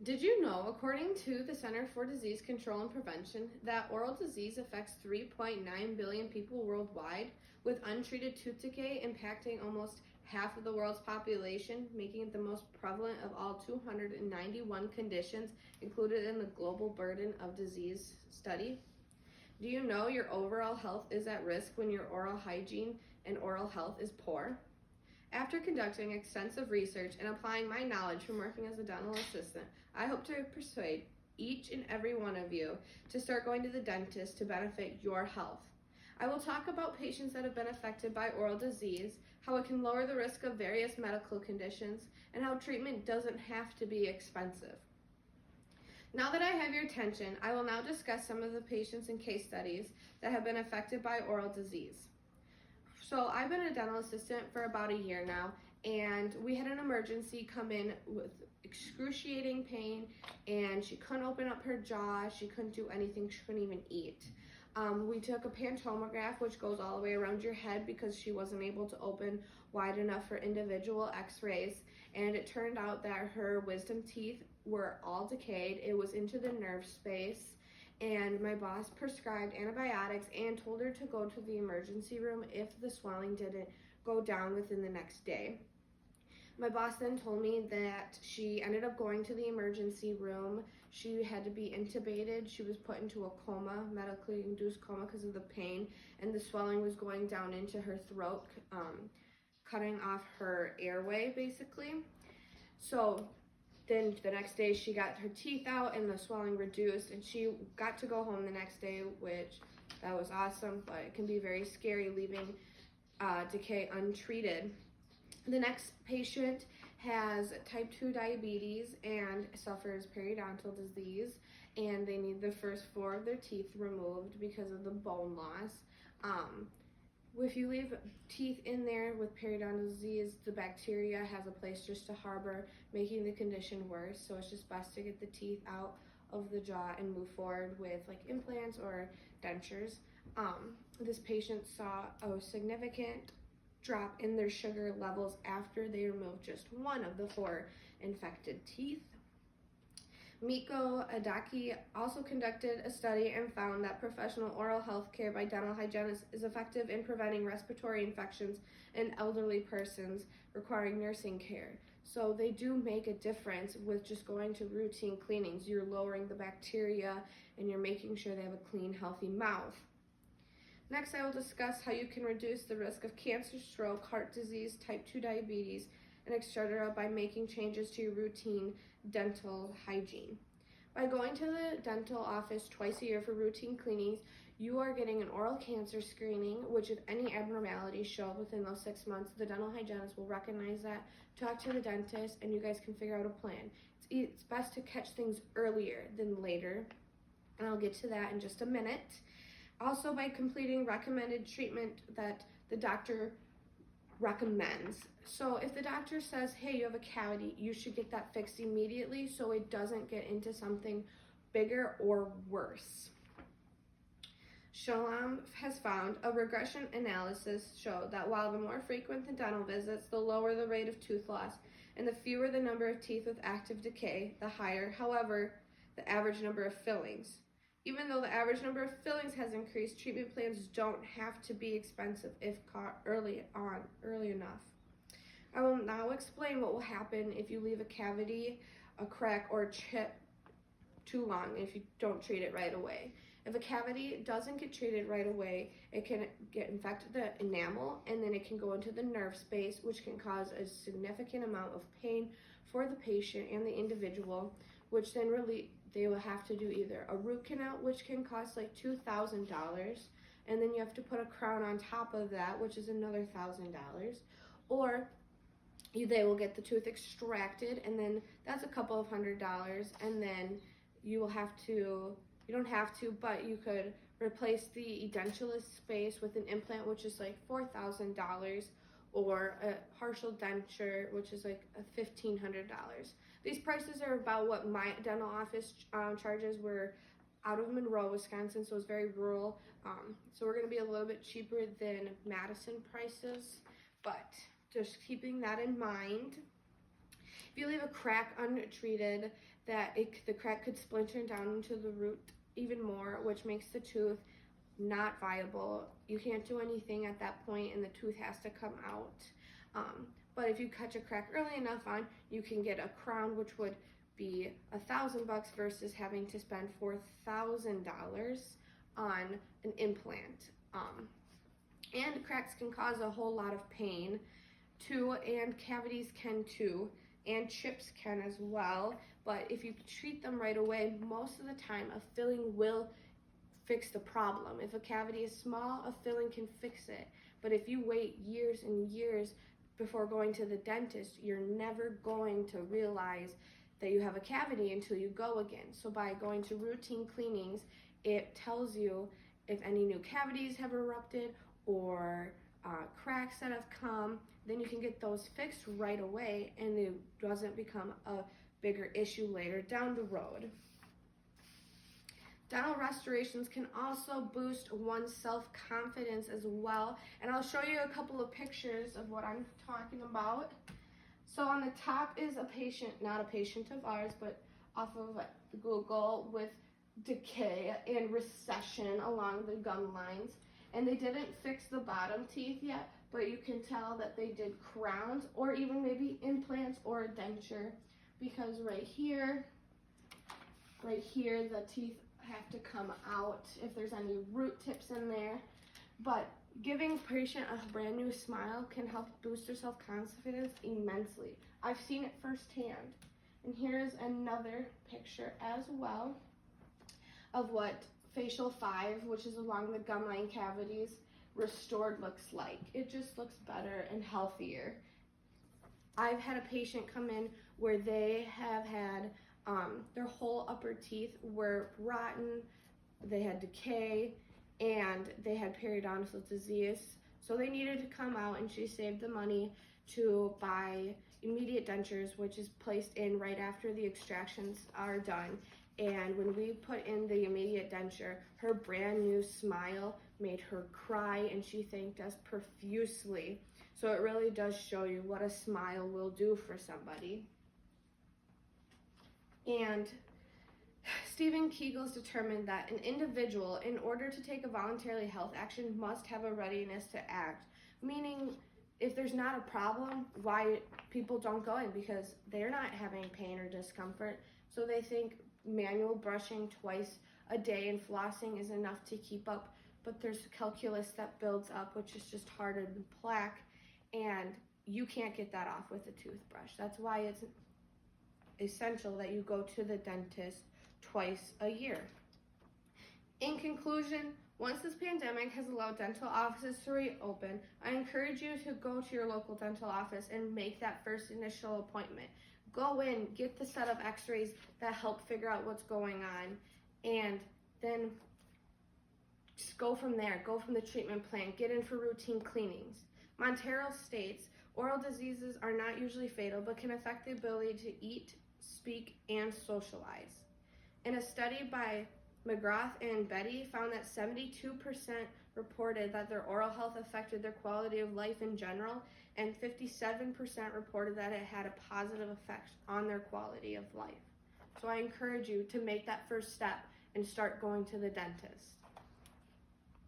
Did you know, according to the Center for Disease Control and Prevention, that oral disease affects 3.9 billion people worldwide, with untreated tooth decay impacting almost half of the world's population, making it the most prevalent of all 291 conditions included in the Global Burden of Disease study? Do you know your overall health is at risk when your oral hygiene and oral health is poor? After conducting extensive research and applying my knowledge from working as a dental assistant, I hope to persuade each and every one of you to start going to the dentist to benefit your health. I will talk about patients that have been affected by oral disease, how it can lower the risk of various medical conditions, and how treatment doesn't have to be expensive. Now that I have your attention, I will now discuss some of the patients and case studies that have been affected by oral disease. So I've been a dental assistant for about a year now, and we had an emergency come in with excruciating pain, and she couldn't open up her jaw, she couldn't do anything, she couldn't even eat. We took a pantomograph, which goes all the way around your head because she wasn't able to open wide enough for individual x-rays, and it turned out that her wisdom teeth were all decayed. It was into the nerve space, and my boss prescribed antibiotics and told her to go to the emergency room if the swelling didn't go down within the next day. My boss then told me that she ended up going to the emergency room. She had to be intubated. She was put into a coma, medically induced coma, because of the pain, and the swelling was going down into her throat, cutting off her airway basically. So then the next day she got her teeth out and the swelling reduced, and she got to go home the next day, which that was awesome, but it can be very scary leaving decay untreated. The next patient has type 2 diabetes and suffers periodontal disease, and they need the first 4 of their teeth removed because of the bone loss. If you leave teeth in there with periodontal disease, the bacteria has a place just to harbor, making the condition worse. So it's just best to get the teeth out of the jaw and move forward with like implants or dentures. This patient saw a significant drop in their sugar levels after they removed just 1 of the 4 infected teeth. Miko Adaki also conducted a study and found that professional oral health care by dental hygienists is effective in preventing respiratory infections in elderly persons requiring nursing care. So they do make a difference with just going to routine cleanings. You're lowering the bacteria and you're making sure they have a clean, healthy mouth. Next, I will discuss how you can reduce the risk of cancer, stroke, heart disease, type 2 diabetes, and etc. by making changes to your routine dental hygiene. By going to the dental office twice a year for routine cleanings, you are getting an oral cancer screening, which if any abnormalities show within those 6 months, the dental hygienist will recognize that, talk to the dentist, and you guys can figure out a plan. It's best to catch things earlier than later, and I'll get to that in just a minute. Also, by completing recommended treatment that the doctor recommends. So if the doctor says, hey, you have a cavity, you should get that fixed immediately so it doesn't get into something bigger or worse. Shalom has found a regression analysis showed that while the more frequent the dental visits, the lower the rate of tooth loss, and the fewer the number of teeth with active decay, the higher, however, the average number of fillings. Even though the average number of fillings has increased, treatment plans don't have to be expensive if caught early enough. I will now explain what will happen if you leave a cavity, a crack, or a chip too long if you don't treat it right away. If a cavity doesn't get treated right away, it can get infected the enamel, and then it can go into the nerve space, which can cause a significant amount of pain for the patient and the individual, which then really they will have to do either a root canal, which can cost like $2,000, and then you have to put a crown on top of that, which is another $1,000, or they will get the tooth extracted, and then that's a couple of $100, and then you don't have to, but you could replace the edentulous space with an implant, which is like $4,000, or a partial denture, which is like $1,500. These prices are about what my dental office charges. We're out of Monroe, Wisconsin, so it's very rural. So we're going to be a little bit cheaper than Madison prices, but just keeping that in mind. If you leave a crack untreated, the crack could splinter down into the root even more, which makes the tooth not viable. You can't do anything at that point, and the tooth has to come out. But if you catch a crack early enough on, you can get a crown, which would be $1,000 versus having to spend $4,000 on an implant. And cracks can cause a whole lot of pain too, and cavities can too, and chips can as well. But if you treat them right away, most of the time a filling will fix the problem. If a cavity is small, a filling can fix it. But if you wait years and years before going to the dentist, you're never going to realize that you have a cavity until you go again. So by going to routine cleanings, it tells you if any new cavities have erupted or cracks that have come, then you can get those fixed right away, and it doesn't become a bigger issue later down the road. Dental restorations can also boost one's self-confidence as well, and I'll show you a couple of pictures of what I'm talking about. So on the top is a patient, not a patient of ours, but off of Google, with decay and recession along the gum lines. And they didn't fix the bottom teeth yet, but you can tell that they did crowns or even maybe implants or a denture, because right here, the teeth have to come out if there's any root tips in there. But giving a patient a brand new smile can help boost their self-confidence immensely. I've seen it firsthand. And here's another picture as well of what Facial 5, which is along the gum line cavities, restored looks like. It just looks better and healthier. I've had a patient come in where they have had their whole upper teeth were rotten, they had decay, and they had periodontal disease. So they needed to come out, and she saved the money to buy immediate dentures, which is placed in right after the extractions are done. And when we put in the immediate denture, her brand new smile made her cry, and she thanked us profusely. So it really does show you what a smile will do for somebody. And Stephen Keagle's determined that an individual, in order to take a voluntary health action, must have a readiness to act. Meaning, if there's not a problem, why people don't go in? Because they're not having pain or discomfort. So they think manual brushing twice a day and flossing is enough to keep up. But there's calculus that builds up, which is just harder than plaque. And you can't get that off with a toothbrush. That's why it's essential that you go to the dentist twice a year. In conclusion, once this pandemic has allowed dental offices to reopen, I encourage you to go to your local dental office and make that first initial appointment. Go in, get the set of x-rays that help figure out what's going on, and then just go from there. Go from the treatment plan. Get in for routine cleanings. Montero states, oral diseases are not usually fatal, but can affect the ability to eat, speak, and socialize. In a study by McGrath and Betty found that 72% reported that their oral health affected their quality of life in general, and 57% reported that it had a positive effect on their quality of life. So I encourage you to make that first step and start going to the dentist.